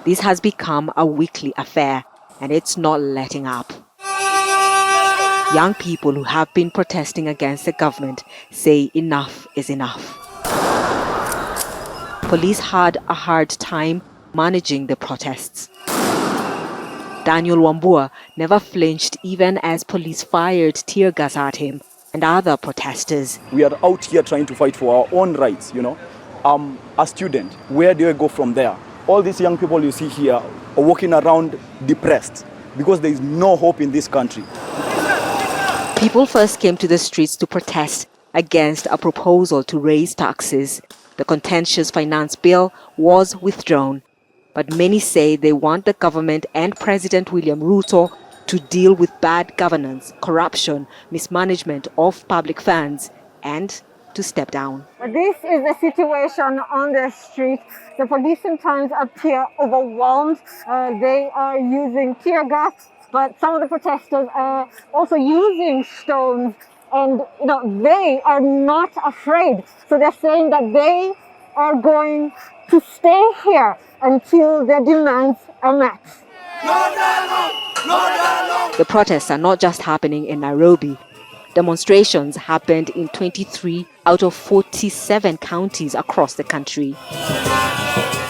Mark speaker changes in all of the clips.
Speaker 1: This has become a weekly affair, and it's not letting up. Young people who have been protesting against the government say enough is enough. Police had a hard time managing the protests. Daniel Wambua never flinched even as police fired tear gas at him and other protesters.
Speaker 2: We are out here trying to fight for our own rights, A student, where do I go from there? All these young people you see here are walking around depressed because there is no hope in this country.
Speaker 1: People first came to the streets to protest against a proposal to raise taxes. The contentious finance bill was withdrawn, but many say they want the government and President William Ruto to deal with bad governance, corruption, mismanagement of public funds, and to step down.
Speaker 3: This is the situation on the street. The police sometimes appear overwhelmed. They are using tear gas, but some of the protesters are also using stones, and they are not afraid. So they're saying that they are going to stay here until their demands are met.
Speaker 4: No dialogue! No dialogue!
Speaker 1: The protests are not just happening in Nairobi. Demonstrations happened in 23 out of 47 counties across the country.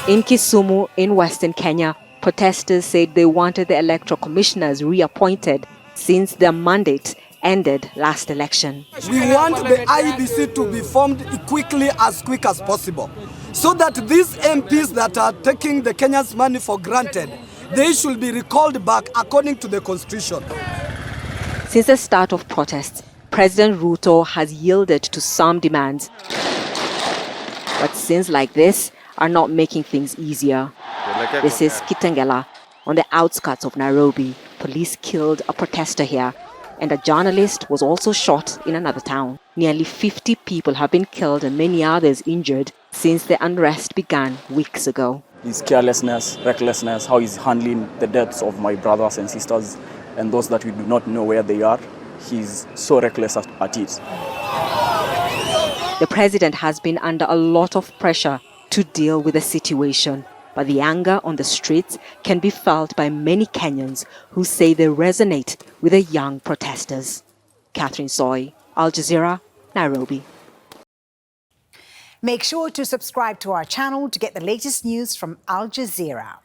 Speaker 1: In Kisumu, in Western Kenya, protesters said they wanted the electoral commissioners reappointed since their mandate ended last election.
Speaker 5: We want the IEBC to be formed quickly, as quick as possible, so that these MPs that are taking the Kenya's money for granted, they should be recalled back according to the constitution.
Speaker 1: Since the start of protests, President Ruto has yielded to some demands. But scenes like this are not making things easier. This is Kitengela, on the outskirts of Nairobi. Police killed a protester here, and a journalist was also shot in another town. Nearly 50 people have been killed and many others injured since the unrest began weeks ago.
Speaker 2: His carelessness, recklessness, how he's handling the deaths of my brothers and sisters and those that we do not know where they are, he's so reckless at it.
Speaker 1: The president has been under a lot of pressure to deal with the situation, but the anger on the streets can be felt by many Kenyans who say they resonate with the young protesters. Catherine Soy, Al Jazeera, Nairobi.
Speaker 6: Make sure to subscribe to our channel to get the latest news from Al Jazeera.